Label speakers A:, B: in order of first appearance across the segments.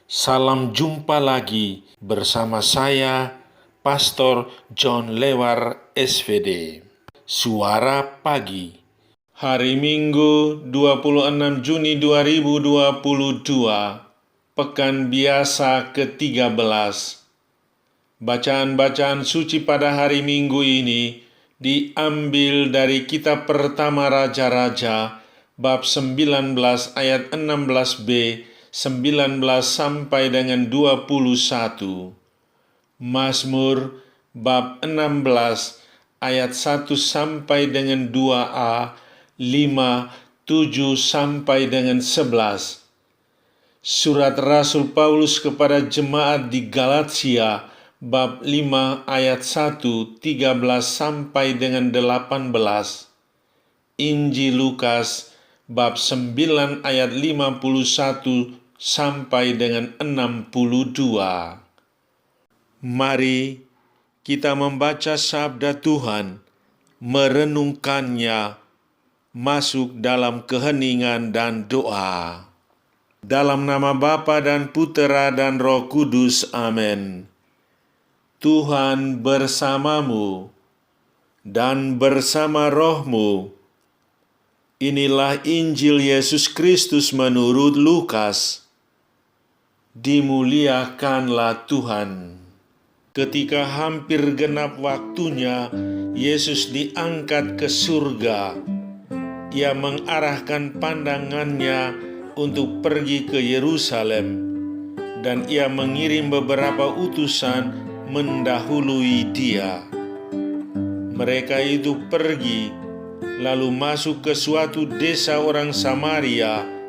A: Salam jumpa lagi bersama saya, Pastor John Lewar SVD. Suara Pagi. Hari Minggu 26 Juni 2022, Pekan Biasa ke-13. Bacaan-bacaan suci pada hari Minggu ini diambil dari Kitab Pertama Raja-Raja, bab 19 ayat 16b, 19 sampai dengan 21. Mazmur bab 16 ayat 1 sampai dengan 2a, 5, 7 sampai dengan 11. Surat Rasul Paulus kepada jemaat di Galatia bab 5 ayat 1, 13 sampai dengan 18. Injil Lukas bab 9 ayat 51 sampai dengan 62. Mari kita membaca sabda Tuhan, merenungkannya, masuk dalam keheningan dan doa. Dalam nama Bapa dan Putera dan Roh Kudus, amin. Tuhan bersamamu dan bersama rohmu. Inilah Injil Yesus Kristus menurut Lukas. Dimuliakanlah Tuhan. Ketika hampir genap waktunya, Yesus diangkat ke surga. Ia mengarahkan pandangannya untuk pergi ke Yerusalem, dan ia mengirim beberapa utusan mendahului dia. Mereka itu pergi, lalu masuk ke suatu desa orang Samaria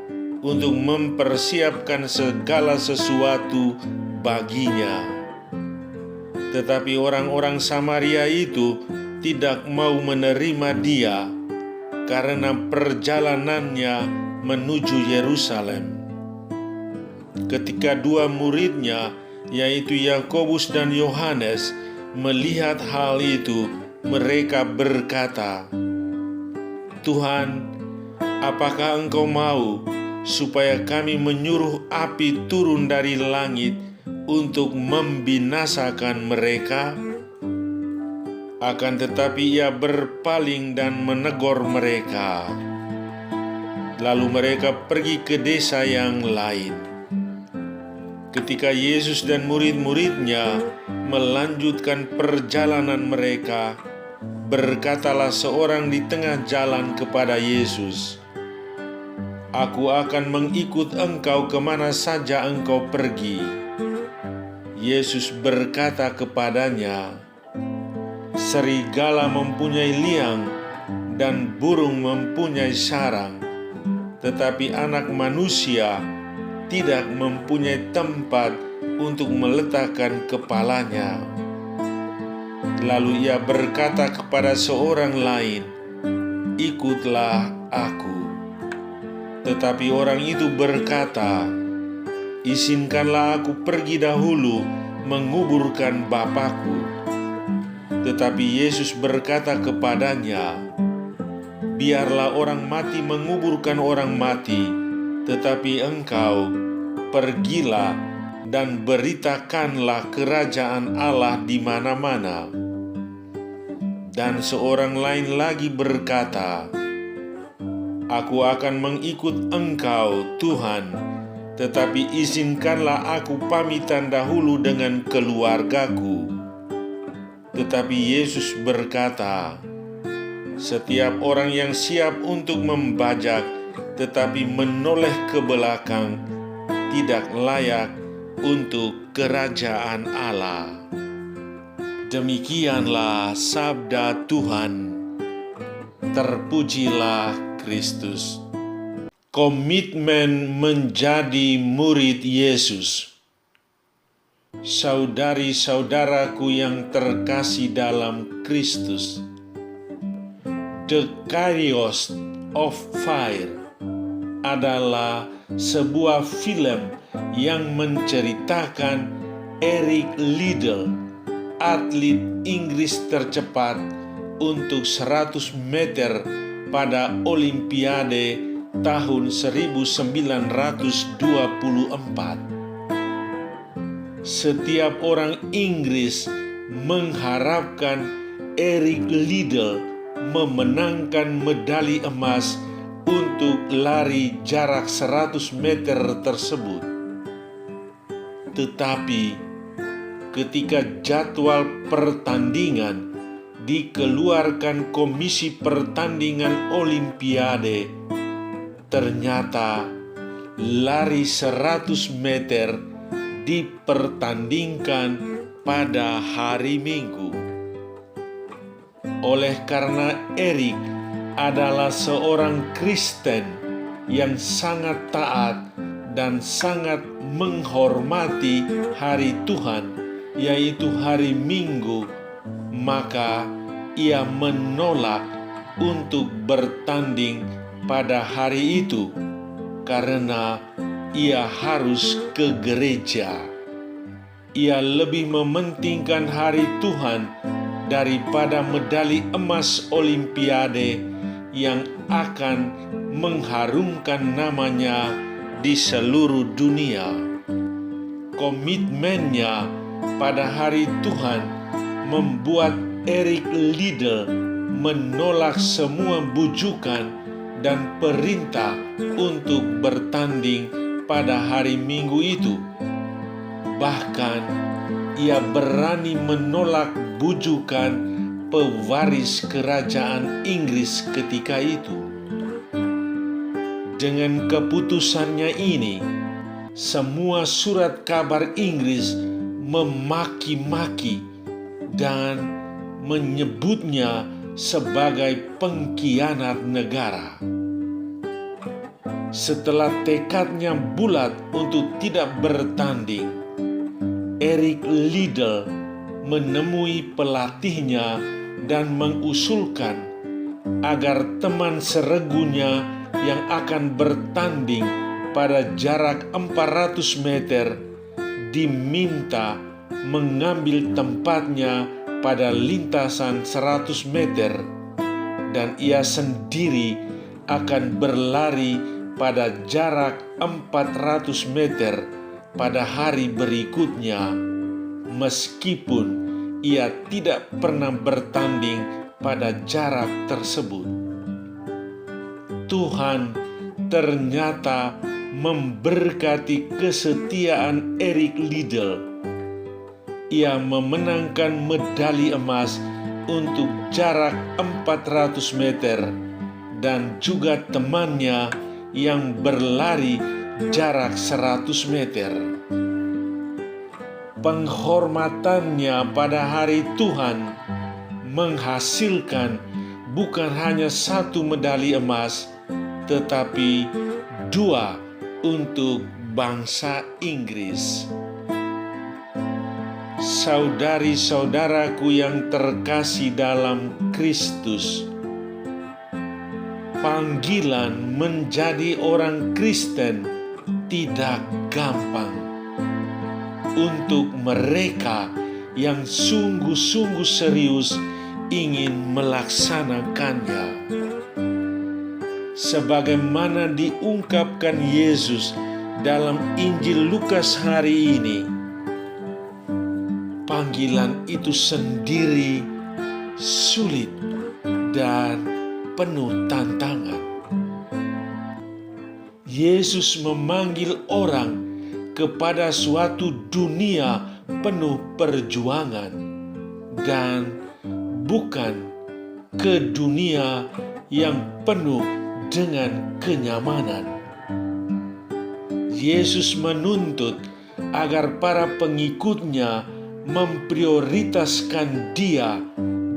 A: untuk mempersiapkan segala sesuatu baginya. Tetapi orang-orang Samaria itu tidak mau menerima dia karena perjalanannya menuju Yerusalem. Ketika dua muridnya, yaitu Yakobus dan Yohanes, melihat hal itu, mereka berkata, "Tuhan, apakah Engkau mau supaya kami menyuruh api turun dari langit untuk membinasakan mereka?" Akan tetapi ia berpaling dan menegur mereka. Lalu mereka pergi ke desa yang lain. Ketika Yesus dan murid-muridnya melanjutkan perjalanan mereka, berkatalah seorang di tengah jalan kepada Yesus, "Aku akan mengikut Engkau kemana saja Engkau pergi." Yesus berkata kepadanya, "Serigala mempunyai liang dan burung mempunyai sarang, tetapi Anak Manusia tidak mempunyai tempat untuk meletakkan kepalanya." Lalu ia berkata kepada seorang lain, "Ikutlah aku." Tetapi orang itu berkata, "Izinkanlah aku pergi dahulu menguburkan Bapakku." Tetapi Yesus berkata kepadanya, "Biarlah orang mati menguburkan orang mati, tetapi engkau pergilah dan beritakanlah kerajaan Allah di mana-mana." Dan seorang lain lagi berkata, "Aku akan mengikut Engkau, Tuhan, tetapi izinkanlah aku pamitan dahulu dengan keluargaku." Tetapi Yesus berkata, "Setiap orang yang siap untuk membajak tetapi menoleh ke belakang tidak layak untuk kerajaan Allah." Demikianlah sabda Tuhan. Terpujilah Kristus. Komitmen menjadi murid Yesus. Saudari-saudaraku yang terkasih dalam Kristus, The Chariots of Fire adalah sebuah film yang menceritakan Eric Liddell, atlet Inggris tercepat untuk 100 meter pada Olimpiade tahun 1924. setiap orang Inggris mengharapkan Eric Liddell memenangkan medali emas untuk lari jarak 100 meter tersebut. Tetapi ketika jadwal pertandingan dikeluarkan Komisi Pertandingan Olimpiade, ternyata lari 100 meter dipertandingkan pada hari Minggu. Oleh karena Eric adalah seorang Kristen yang sangat taat dan sangat menghormati hari Tuhan, yaitu hari Minggu, maka ia menolak untuk bertanding pada hari itu karena ia harus ke gereja. Ia lebih mementingkan hari Tuhan daripada medali emas Olimpiade yang akan mengharumkan namanya di seluruh dunia. Komitmennya pada hari Tuhan membuat Eric Liddell menolak semua bujukan dan perintah untuk bertanding pada hari Minggu itu. Bahkan ia berani menolak bujukan pewaris kerajaan Inggris ketika itu. Dengan keputusannya ini, semua surat kabar Inggris memaki-maki dan menyebutnya sebagai pengkhianat negara. Setelah tekadnya bulat untuk tidak bertanding, Eric Liddell menemui pelatihnya dan mengusulkan agar teman seregunya yang akan bertanding pada jarak 400 meter diminta mengambil tempatnya pada lintasan 100 meter dan ia sendiri akan berlari pada jarak 400 meter pada hari berikutnya, meskipun ia tidak pernah bertanding pada jarak tersebut. Tuhan ternyata memberkati kesetiaan Eric Liddell. Ia memenangkan medali emas untuk jarak 400 meter dan juga temannya yang berlari jarak 100 meter. Penghormatannya pada hari Tuhan menghasilkan bukan hanya 1 medali emas, tetapi 2 untuk bangsa Inggris. Saudari-saudaraku yang terkasih dalam Kristus, panggilan menjadi orang Kristen tidak gampang. Untuk mereka yang sungguh-sungguh serius ingin melaksanakannya. Sebagaimana diungkapkan Yesus dalam Injil Lukas hari ini, panggilan itu sendiri sulit dan penuh tantangan. Yesus memanggil orang kepada suatu dunia penuh perjuangan dan bukan ke dunia yang penuh dengan kenyamanan. Yesus menuntut agar para pengikutnya memprioritaskan Dia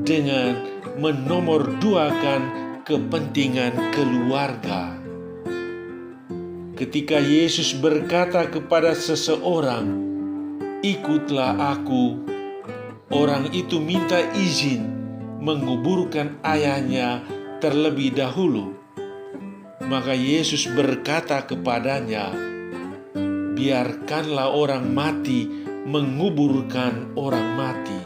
A: dengan menomorduakan kepentingan keluarga. Ketika Yesus berkata kepada seseorang, "Ikutlah aku," orang itu minta izin menguburkan ayahnya terlebih dahulu. Maka Yesus berkata kepadanya, "Biarkanlah orang mati menguburkan orang mati."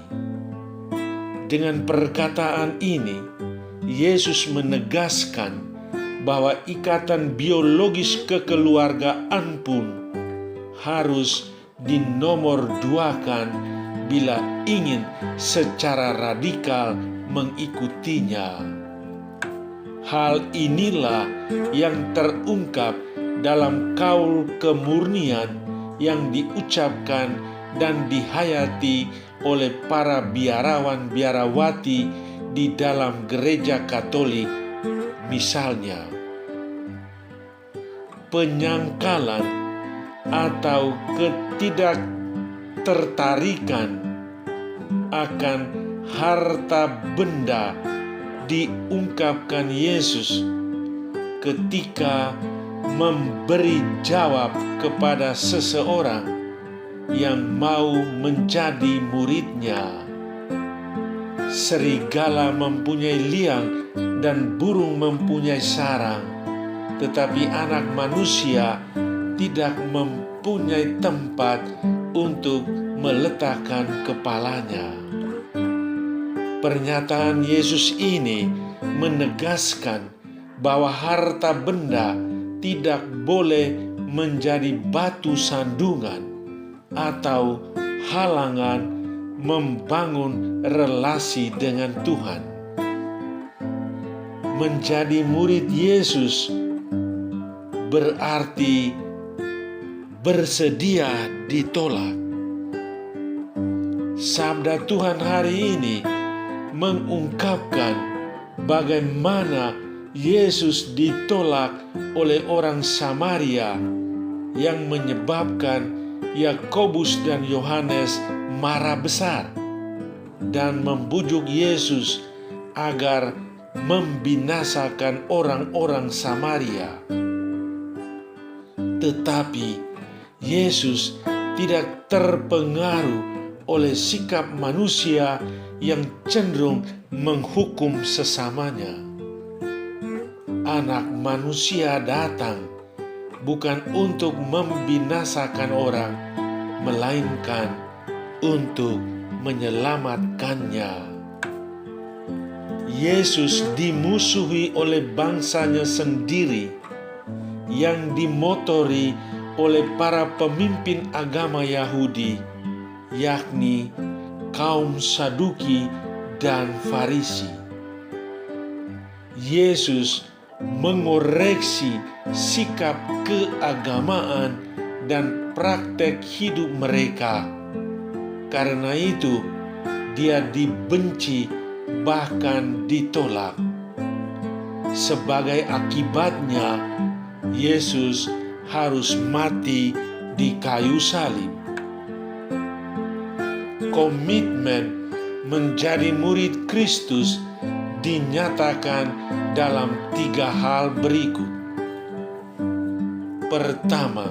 A: Dengan perkataan ini, Yesus menegaskan bahwa ikatan biologis kekeluargaan pun harus dinomorduakan bila ingin secara radikal mengikutinya. Hal inilah yang terungkap dalam kaul kemurnian yang diucapkan dan dihayati oleh para biarawan-biarawati di dalam gereja Katolik. Misalnya, penyangkalan atau ketidaktertarikan akan harta benda diungkapkan Yesus ketika memberi jawab kepada seseorang yang mau menjadi muridnya. Serigala mempunyai liang dan burung mempunyai sarang, tetapi anak manusia tidak mempunyai tempat untuk meletakkan kepalanya. Pernyataan Yesus ini menegaskan bahwa harta benda tidak boleh menjadi batu sandungan atau halangan membangun relasi dengan Tuhan. Menjadi murid Yesus berarti bersedia ditolak. Sabda Tuhan hari ini mengungkapkan bagaimana Yesus ditolak oleh orang Samaria yang menyebabkan Yakobus dan Yohanes marah besar dan membujuk Yesus agar membinasakan orang-orang Samaria. Tetapi Yesus tidak terpengaruh oleh sikap manusia yang cenderung menghukum sesamanya. Anak manusia datang bukan untuk membinasakan orang, melainkan untuk menyelamatkannya. Yesus dimusuhi oleh bangsanya sendiri yang dimotori oleh para pemimpin agama Yahudi, yakni kaum Saduki dan Farisi. Yesus mengoreksi sikap keagamaan dan praktek hidup mereka. Karena itu, dia dibenci bahkan ditolak. Sebagai akibatnya, Yesus harus mati di kayu salib. Komitmen menjadi murid Kristus dinyatakan dalam 3 hal berikut. Pertama,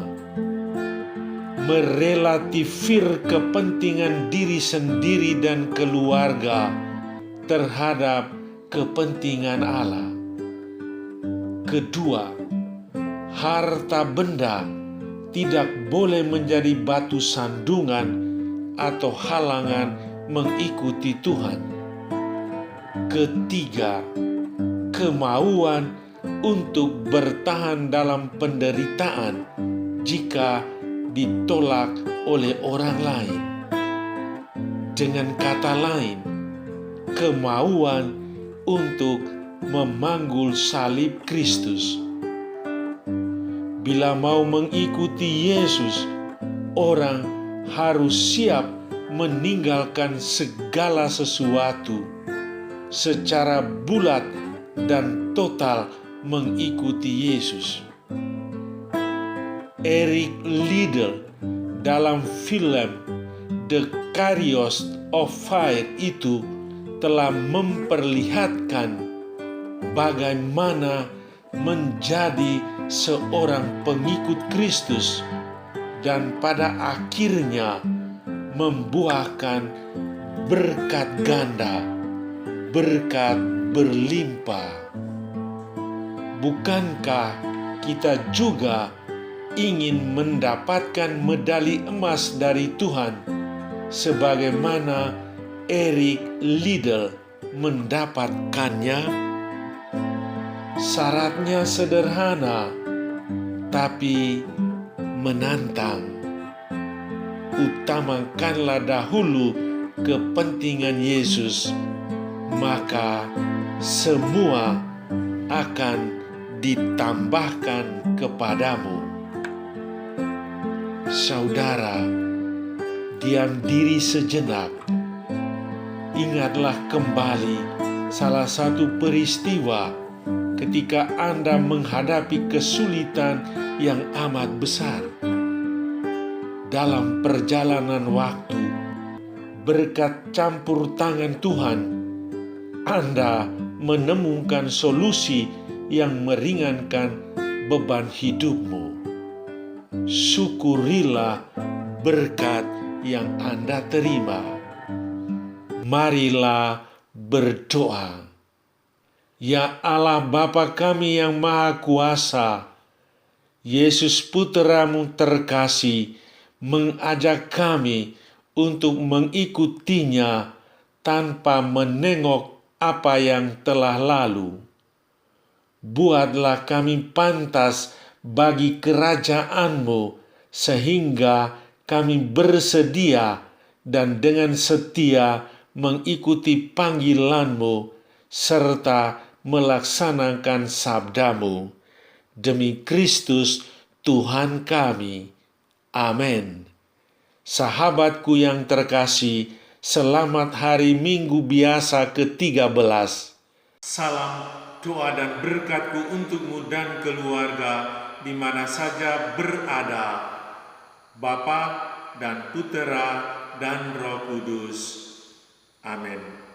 A: merelatifir kepentingan diri sendiri dan keluarga terhadap kepentingan Allah. Kedua, harta benda tidak boleh menjadi batu sandungan atau halangan mengikuti Tuhan. Ketiga, kemauan untuk bertahan dalam penderitaan jika ditolak oleh orang lain. Dengan kata lain, kemauan untuk memanggul salib Kristus. Bila mau mengikuti Yesus, orang harus siap meninggalkan segala sesuatu, secara bulat dan total mengikuti Yesus. Eric Liddell dalam film The Chariots of Fire itu telah memperlihatkan bagaimana menjadi seorang pengikut Kristus dan pada akhirnya membuahkan berkat ganda, berkat berlimpah. Bukankah kita juga ingin mendapatkan medali emas dari Tuhan sebagaimana Eric Liddell mendapatkannya? Syaratnya sederhana tapi menantang. utamakanlah dahulu kepentingan Yesus, maka semua akan ditambahkan kepadamu. Saudara, diam diri sejenak. Ingatlah kembali salah satu peristiwa ketika Anda menghadapi kesulitan yang amat besar. Dalam perjalanan waktu, berkat campur tangan Tuhan, Anda menemukan solusi yang meringankan beban hidupmu. Syukurilah berkat yang Anda terima. Marilah berdoa. Ya Allah Bapa kami yang Maha Kuasa, Yesus Putra-Mu terkasih mengajak kami untuk mengikutinya tanpa menengok apa yang telah lalu. Buatlah kami pantas bagi kerajaan-Mu sehingga kami bersedia dan dengan setia mengikuti panggilan-Mu serta melaksanakan sabda-Mu. Demi Kristus Tuhan kami. Amin. Sahabatku yang terkasih, selamat hari Minggu biasa ke-13. Salam doa dan berkatku untukmu dan keluarga di mana saja berada. Bapa dan Putera dan Roh Kudus. Amin.